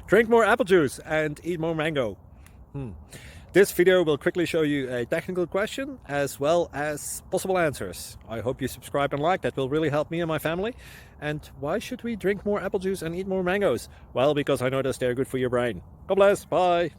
Drink more apple juice and eat more mango. This video will quickly show you a technical question as well as possible answers. I hope you subscribe and like, that will really help me and my family. And why should we drink more apple juice and eat more mangoes? Well, because I noticed they're good for your brain. God bless, bye.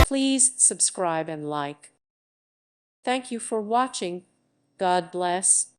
Please subscribe and like. Thank you for watching. God bless.